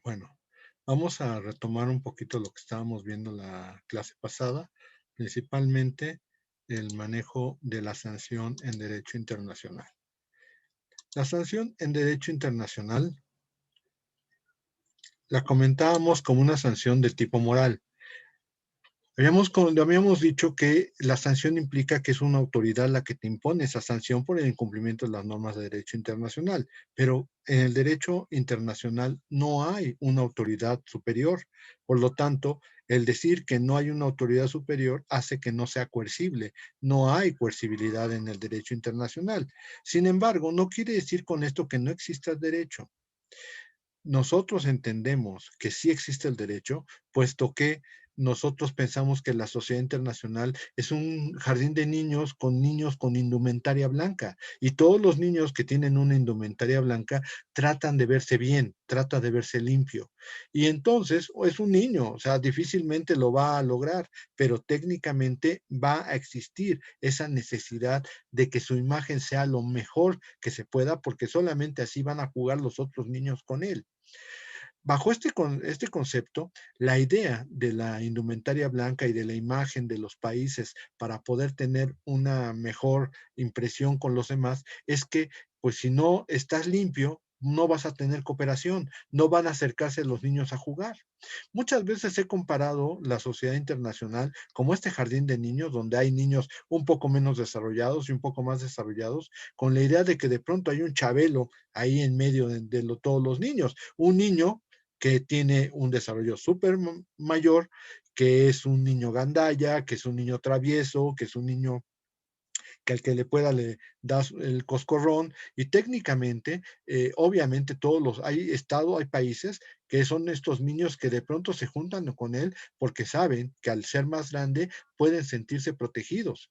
Bueno, vamos a retomar un poquito lo que estábamos viendo la clase pasada, principalmente el manejo de la sanción en derecho internacional. La sanción en derecho internacional la comentábamos como una sanción de tipo moral. Habíamos dicho que la sanción implica que es una autoridad la que te impone esa sanción por el incumplimiento de las normas de derecho internacional, pero en el derecho internacional no hay una autoridad superior. Por lo tanto, el decir que no hay una autoridad superior hace que no sea coercible. No hay coercibilidad en el derecho internacional. Sin embargo, no quiere decir con esto que no exista el derecho. Nosotros entendemos que sí existe el derecho, puesto que nosotros pensamos que la sociedad internacional es un jardín de niños con indumentaria blanca, y todos los niños que tienen una indumentaria blanca tratan de verse bien, trata de verse limpio. Y entonces es un niño, o sea, difícilmente lo va a lograr, pero técnicamente va a existir esa necesidad de que su imagen sea lo mejor que se pueda, porque solamente así van a jugar los otros niños con él. Bajo este concepto, la idea de la indumentaria blanca y de la imagen de los países para poder tener una mejor impresión con los demás es que, pues si no estás limpio, no vas a tener cooperación, no van a acercarse los niños a jugar. Muchas veces he comparado la sociedad internacional como este jardín de niños, donde hay niños un poco menos desarrollados y un poco más desarrollados, con la idea de que de pronto hay un Chabelo ahí en medio de todos los niños, un niño que tiene un desarrollo súper mayor, que es un niño gandalla, que es un niño travieso, que es un niño que al que le pueda le das el coscorrón, y técnicamente, obviamente todos los, hay países que son estos niños que de pronto se juntan con él porque saben que al ser más grande pueden sentirse protegidos.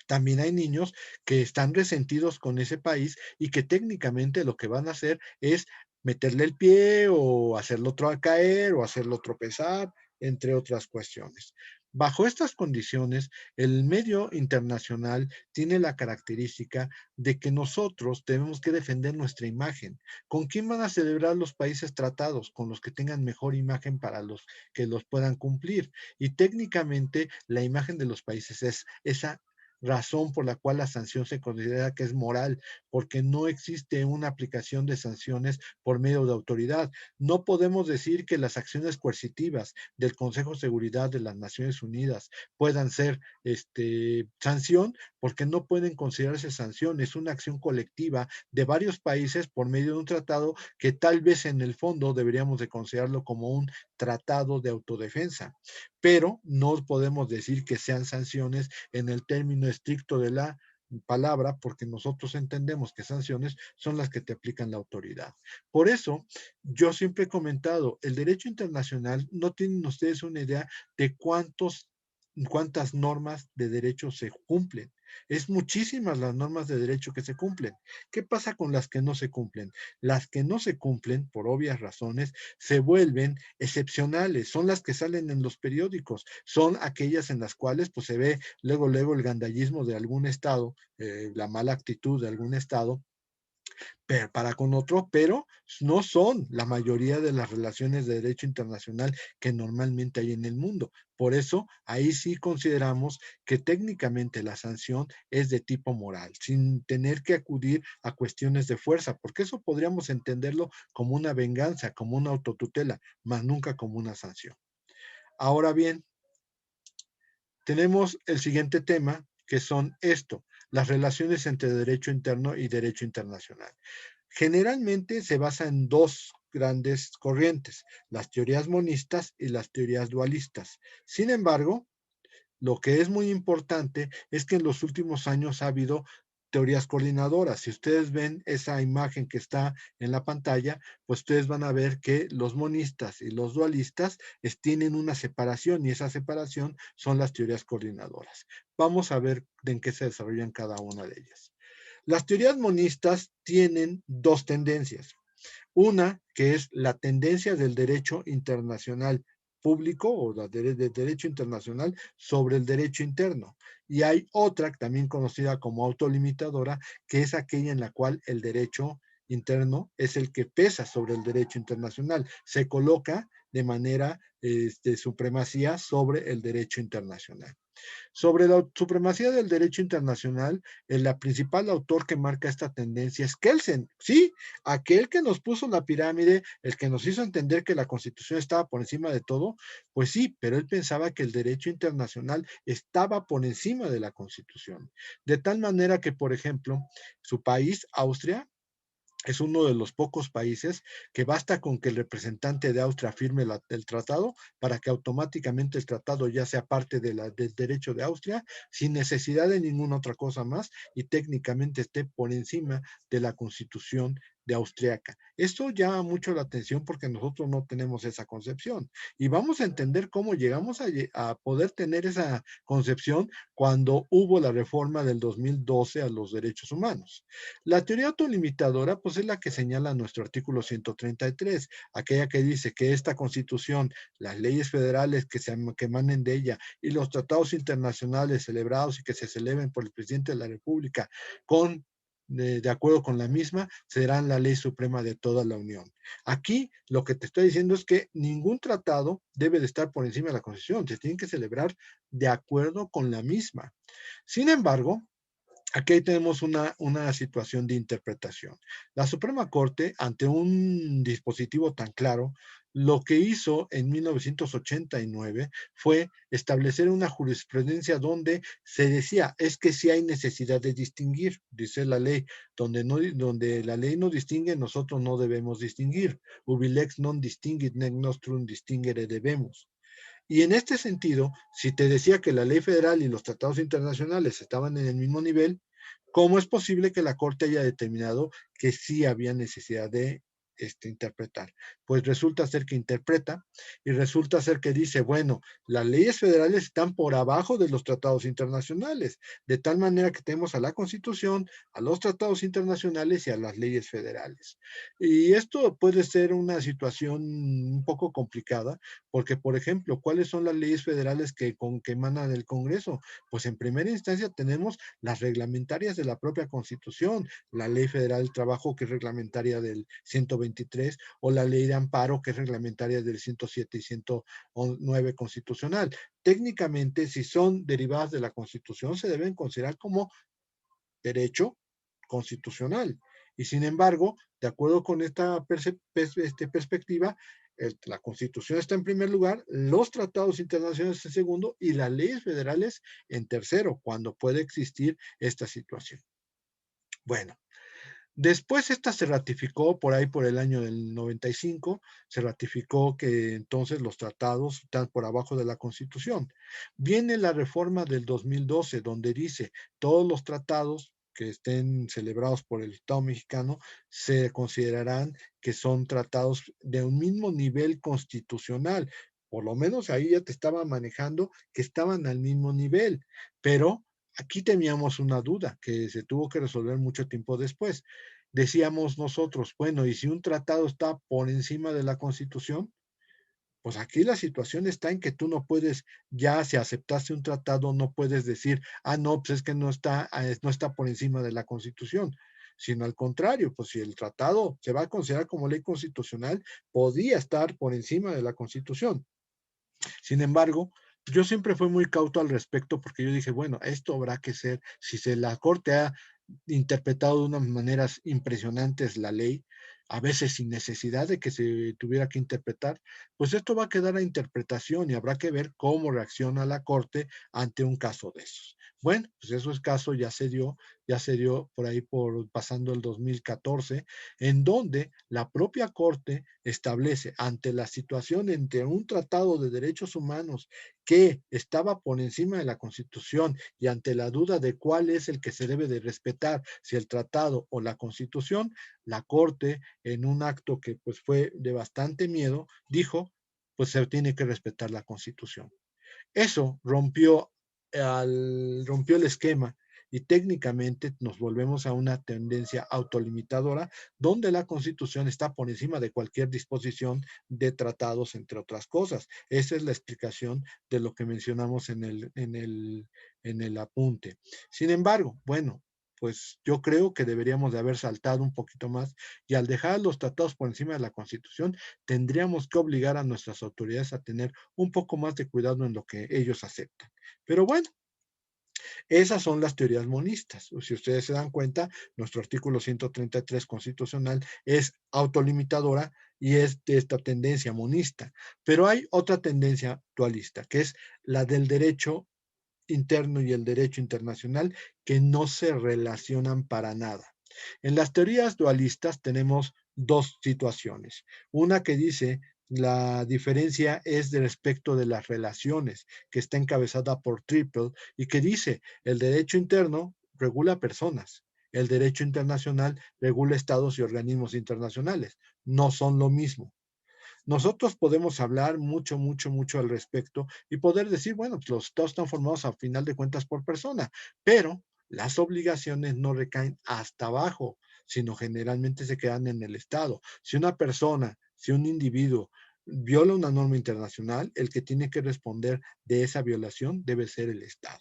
También hay niños que están resentidos con ese país y que técnicamente lo que van a hacer es meterle el pie o hacerlo caer o hacerlo tropezar, entre otras cuestiones. Bajo estas condiciones, el medio internacional tiene la característica de que nosotros tenemos que defender nuestra imagen. ¿Con quién van a celebrar los países tratados? Con los que tengan mejor imagen para los que los puedan cumplir. Y técnicamente la imagen de los países es esa razón por la cual la sanción se considera que es moral, porque no existe una aplicación de sanciones por medio de autoridad. No podemos decir que las acciones coercitivas del Consejo de Seguridad de las Naciones Unidas puedan ser sanción, porque no pueden considerarse sanción. Es una acción colectiva de varios países por medio de un tratado que tal vez en el fondo deberíamos de considerarlo como un tratado de autodefensa, pero no podemos decir que sean sanciones en el término estricto de la palabra, porque nosotros entendemos que sanciones son las que te aplican la autoridad. Por eso, yo siempre he comentado, el derecho internacional, no tienen ustedes una idea de cuántas normas de derecho se cumplen. Es muchísimas las normas de derecho que se cumplen. ¿Qué pasa con las que no se cumplen? Las que no se cumplen, por obvias razones, se vuelven excepcionales, son las que salen en los periódicos, son aquellas en las cuales pues se ve luego el gandallismo de algún estado, la mala actitud de algún estado para con otro, pero no son la mayoría de las relaciones de derecho internacional que normalmente hay en el mundo. Por eso, ahí sí consideramos que técnicamente la sanción es de tipo moral, sin tener que acudir a cuestiones de fuerza, porque eso podríamos entenderlo como una venganza, como una autotutela, más nunca como una sanción. Ahora bien, tenemos el siguiente tema, que son las relaciones entre derecho interno y derecho internacional. Generalmente se basa en dos grandes corrientes, las teorías monistas y las teorías dualistas. Sin embargo, lo que es muy importante es que en los últimos años ha habido teorías coordinadoras. Si ustedes ven esa imagen que está en la pantalla, pues ustedes van a ver que los monistas y los dualistas tienen una separación, y esa separación son las teorías coordinadoras. Vamos a ver en qué se desarrollan cada una de ellas. Las teorías monistas tienen dos tendencias. Una que es la tendencia del derecho internacional público o de derecho internacional sobre el derecho interno. Y hay otra también conocida como autolimitadora, que es aquella en la cual el derecho interno es el que pesa sobre el derecho internacional, se coloca de manera supremacía sobre el derecho internacional. Sobre la supremacía del derecho internacional, el principal autor que marca esta tendencia es Kelsen, sí, aquel que nos puso la pirámide, el que nos hizo entender que la Constitución estaba por encima de todo, pues sí, pero él pensaba que el derecho internacional estaba por encima de la Constitución. De tal manera que, por ejemplo, su país, Austria, es uno de los pocos países que basta con que el representante de Austria firme el tratado para que automáticamente el tratado ya sea parte del derecho de Austria sin necesidad de ninguna otra cosa más y técnicamente esté por encima de la constitución de austriaca. Esto llama mucho la atención porque nosotros no tenemos esa concepción y vamos a entender cómo llegamos a poder tener esa concepción cuando hubo la reforma del 2012 a los derechos humanos. La teoría autolimitadora, pues es la que señala nuestro artículo 133, aquella que dice que esta constitución, las leyes federales que emanen de ella y los tratados internacionales celebrados y que se celebren por el presidente de la República de acuerdo con la misma, serán la ley suprema de toda la Unión. Aquí lo que te estoy diciendo es que ningún tratado debe de estar por encima de la Constitución, se tienen que celebrar de acuerdo con la misma. Sin embargo, aquí tenemos una situación de interpretación. La Suprema Corte, ante un dispositivo tan claro, lo que hizo en 1989 fue establecer una jurisprudencia donde se decía, es que si hay necesidad de distinguir, dice la ley, donde la ley no distingue, nosotros no debemos distinguir. Ubilex non distinguit nec nostrum distinguere debemos. Y en este sentido, si te decía que la ley federal y los tratados internacionales estaban en el mismo nivel, ¿cómo es posible que la Corte haya determinado que sí había necesidad de interpretar? Pues resulta ser que interpreta y resulta ser que dice, bueno, las leyes federales están por abajo de los tratados internacionales, de tal manera que tenemos a la Constitución, a los tratados internacionales y a las leyes federales. Y esto puede ser una situación un poco complicada, porque, por ejemplo, ¿cuáles son las leyes federales que emanan del Congreso? Pues en primera instancia tenemos las reglamentarias de la propia Constitución, la Ley Federal del Trabajo, que es reglamentaria del 123, o la Ley de Amparo, que es reglamentaria del 107 y 109 constitucional. Técnicamente, si son derivadas de la Constitución, se deben considerar como derecho constitucional. Y sin embargo, de acuerdo con esta perspectiva, la Constitución está en primer lugar, los tratados internacionales en segundo y las leyes federales en tercero, cuando puede existir esta situación. Bueno, después esta se ratificó por ahí por el año del 95, se ratificó que entonces los tratados están por abajo de la Constitución. Viene la reforma del 2012, donde dice todos los tratados que estén celebrados por el Estado mexicano se considerarán que son tratados de un mismo nivel constitucional. Por lo menos ahí ya te estaba manejando que estaban al mismo nivel, pero aquí teníamos una duda que se tuvo que resolver mucho tiempo después. Decíamos nosotros, bueno, ¿y si un tratado está por encima de la Constitución? Pues aquí la situación está en que tú no puedes, ya si aceptaste un tratado, no puedes decir, ah, no, pues es que no está por encima de la Constitución, sino al contrario, pues si el tratado se va a considerar como ley constitucional, podía estar por encima de la Constitución. Sin embargo, yo siempre fui muy cauto al respecto porque yo dije, bueno, esto habrá que ser, si se la Corte ha interpretado de unas maneras impresionantes la ley, a veces sin necesidad de que se tuviera que interpretar, pues esto va a quedar a interpretación y habrá que ver cómo reacciona la Corte ante un caso de esos. Bueno, pues eso es caso, ya se dio por ahí por pasando el 2014, en donde la propia Corte establece ante la situación entre un tratado de derechos humanos que estaba por encima de la Constitución y ante la duda de cuál es el que se debe de respetar, si el tratado o la Constitución, la Corte, en un acto que pues fue de bastante miedo, dijo, pues se tiene que respetar la Constitución. Eso rompió el esquema y técnicamente nos volvemos a una tendencia autolimitadora donde la Constitución está por encima de cualquier disposición de tratados, entre otras cosas. Esa es la explicación de lo que mencionamos en el apunte. Sin embargo, bueno, pues yo creo que deberíamos de haber saltado un poquito más y al dejar los tratados por encima de la Constitución, tendríamos que obligar a nuestras autoridades a tener un poco más de cuidado en lo que ellos aceptan. Pero bueno, esas son las teorías monistas. Si ustedes se dan cuenta, nuestro artículo 133 constitucional es autolimitadora y es de esta tendencia monista. Pero hay otra tendencia dualista, que es la del derecho interno y el derecho internacional, que no se relacionan para nada. En las teorías dualistas tenemos dos situaciones. Una que dice la diferencia es de respecto de las relaciones, que está encabezada por Triple y que dice el derecho interno regula personas, el derecho internacional regula estados y organismos internacionales. No son lo mismo. Nosotros podemos hablar mucho, mucho, mucho al respecto y poder decir, bueno, pues los estados están formados a final de cuentas por persona, pero las obligaciones no recaen hasta abajo, sino generalmente se quedan en el estado. Si una persona, si un individuo viola una norma internacional, el que tiene que responder de esa violación debe ser el estado.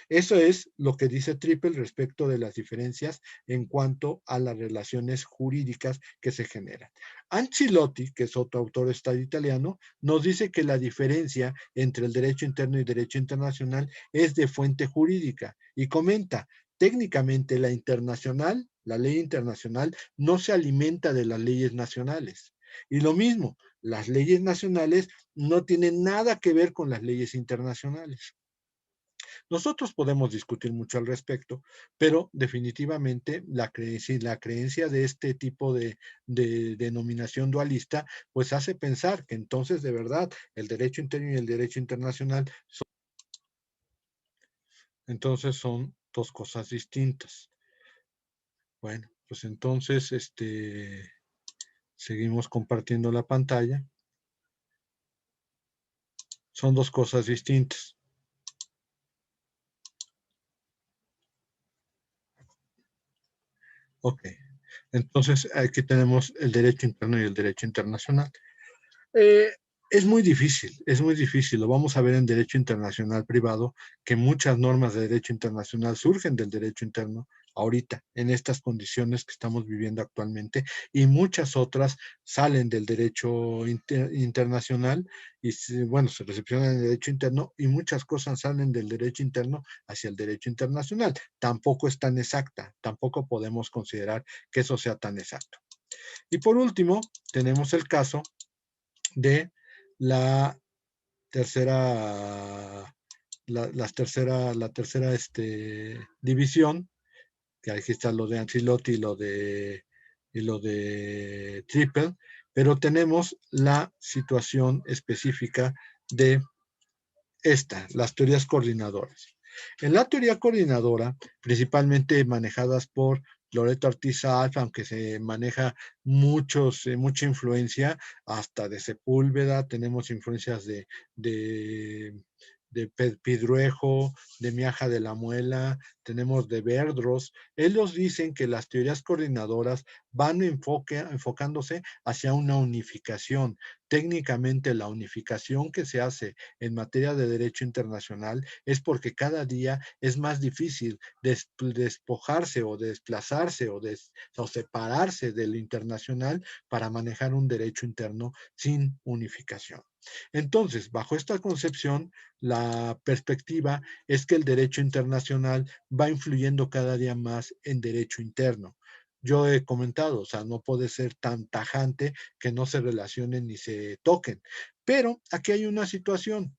Eso es lo que dice Triple respecto de las diferencias en cuanto a las relaciones jurídicas que se generan. Ancelotti, que es otro autor estado italiano, nos dice que la diferencia entre el derecho interno y derecho internacional es de fuente jurídica y comenta, técnicamente la internacional, la ley internacional, no se alimenta de las leyes nacionales. Y lo mismo, las leyes nacionales no tienen nada que ver con las leyes internacionales. Nosotros podemos discutir mucho al respecto, pero definitivamente la creencia de este tipo de denominación dualista, pues hace pensar que entonces de verdad el derecho interno y el derecho internacional entonces son dos cosas distintas. Bueno, pues entonces seguimos compartiendo la pantalla. Son dos cosas distintas. Ok. Entonces aquí tenemos el derecho interno y el derecho internacional. Eh, es muy difícil. Lo vamos a ver en derecho internacional privado, que muchas normas de derecho internacional surgen del derecho interno ahorita, en estas condiciones que estamos viviendo actualmente, y muchas otras salen del derecho internacional y, bueno, se recepcionan en el derecho interno y muchas cosas salen del derecho interno hacia el derecho internacional. Tampoco es tan exacta, tampoco podemos considerar que eso sea tan exacto. Y por último, tenemos el caso de la tercera, la tercera división, que aquí está lo de Ancelotti y lo de Triple, pero tenemos la situación específica de las teorías coordinadoras. En la teoría coordinadora, principalmente manejadas por Loreto Ortiz Alfa, aunque se maneja mucha influencia, hasta de Sepúlveda, tenemos influencias de Pidruejo, de Miaja de la Muela, tenemos de Verdros. Ellos dicen que las teorías coordinadoras van enfocándose hacia una unificación. Técnicamente la unificación que se hace en materia de derecho internacional es porque cada día es más difícil despojarse o desplazarse o separarse de lo internacional para manejar un derecho interno sin unificación. Entonces, bajo esta concepción, la perspectiva es que el derecho internacional va influyendo cada día más en derecho interno. Yo he comentado, o sea, no puede ser tan tajante que no se relacionen ni se toquen. Pero aquí hay una situación.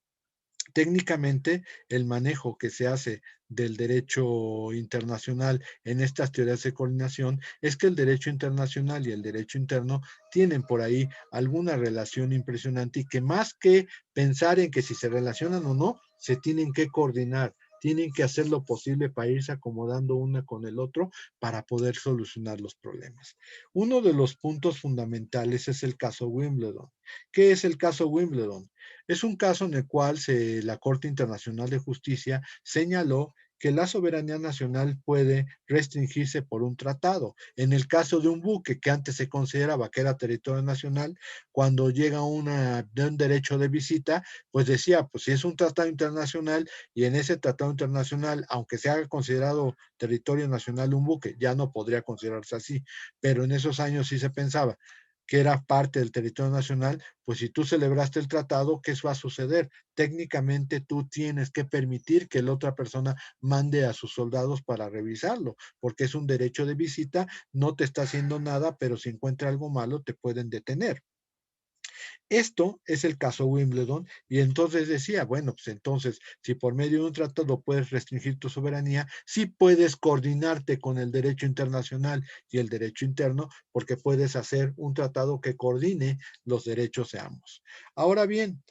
Técnicamente, el manejo que se hace del derecho internacional en estas teorías de coordinación es que el derecho internacional y el derecho interno tienen por ahí alguna relación impresionante y que más que pensar en que si se relacionan o no, se tienen que coordinar, tienen que hacer lo posible para irse acomodando una con el otro para poder solucionar los problemas. Uno de los puntos fundamentales es el caso Wimbledon. ¿Qué es el caso Wimbledon? Es un caso en el cual la Corte Internacional de Justicia señaló que la soberanía nacional puede restringirse por un tratado. En el caso de un buque que antes se consideraba que era territorio nacional, cuando llega de un derecho de visita, pues decía, pues si es un tratado internacional y en ese tratado internacional, aunque se haga considerado territorio nacional un buque, ya no podría considerarse así, pero en esos años sí se pensaba que era parte del territorio nacional, pues si tú celebraste el tratado, ¿qué va a suceder? Técnicamente tú tienes que permitir que la otra persona mande a sus soldados para revisarlo, porque es un derecho de visita, no te está haciendo nada, pero si encuentra algo malo, te pueden detener. Esto es el caso Wimbledon y entonces decía, bueno, pues entonces, si por medio de un tratado puedes restringir tu soberanía, sí puedes coordinarte con el derecho internacional y el derecho interno, porque puedes hacer un tratado que coordine los derechos de ambos. Ahora bien,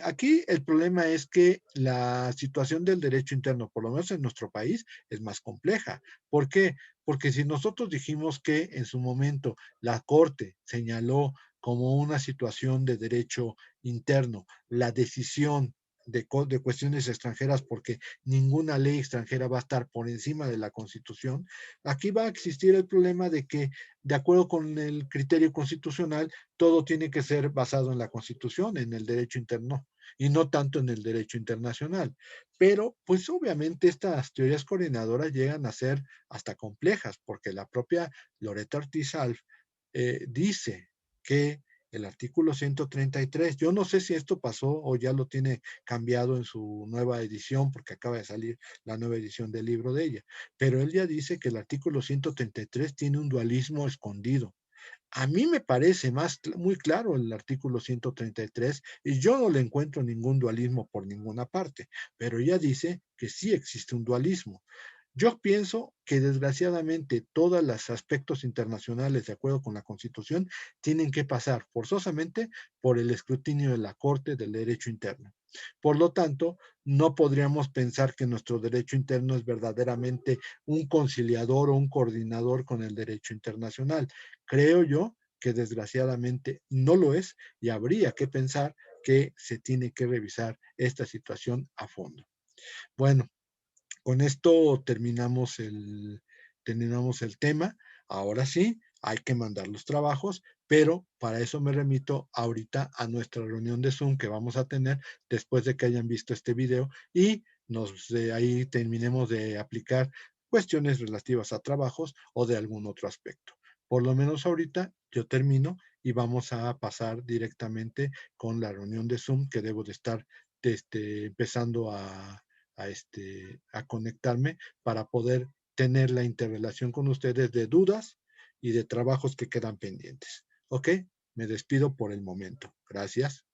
aquí el problema es que la situación del derecho interno, por lo menos en nuestro país, es más compleja. ¿Por qué? Porque si nosotros dijimos que en su momento la Corte señaló como una situación de derecho interno, la decisión de cuestiones extranjeras, porque ninguna ley extranjera va a estar por encima de la Constitución, aquí va a existir el problema de que, de acuerdo con el criterio constitucional, todo tiene que ser basado en la Constitución, en el derecho interno, y no tanto en el derecho internacional. Pero, pues obviamente estas teorías coordinadoras llegan a ser hasta complejas, porque la propia Loretta Ortiz Alf dice que el artículo 133, yo no sé si esto pasó o ya lo tiene cambiado en su nueva edición, porque acaba de salir la nueva edición del libro de ella, pero él ya dice que el artículo 133 tiene un dualismo escondido. A mí me parece muy claro el artículo 133 y yo no le encuentro ningún dualismo por ninguna parte, pero ella dice que sí existe un dualismo. Yo pienso que desgraciadamente todos los aspectos internacionales, de acuerdo con la Constitución, tienen que pasar forzosamente por el escrutinio de la Corte del Derecho Interno. Por lo tanto, no podríamos pensar que nuestro derecho interno es verdaderamente un conciliador o un coordinador con el derecho internacional. Creo yo que desgraciadamente no lo es y habría que pensar que se tiene que revisar esta situación a fondo. Bueno, con esto terminamos el tema. Ahora sí, hay que mandar los trabajos, pero para eso me remito ahorita a nuestra reunión de Zoom que vamos a tener después de que hayan visto este video y ahí terminemos de aplicar cuestiones relativas a trabajos o de algún otro aspecto. Por lo menos ahorita yo termino y vamos a pasar directamente con la reunión de Zoom que debo de estar empezando a conectarme para poder tener la interrelación con ustedes de dudas y de trabajos que quedan pendientes. ¿Ok? Me despido por el momento. Gracias.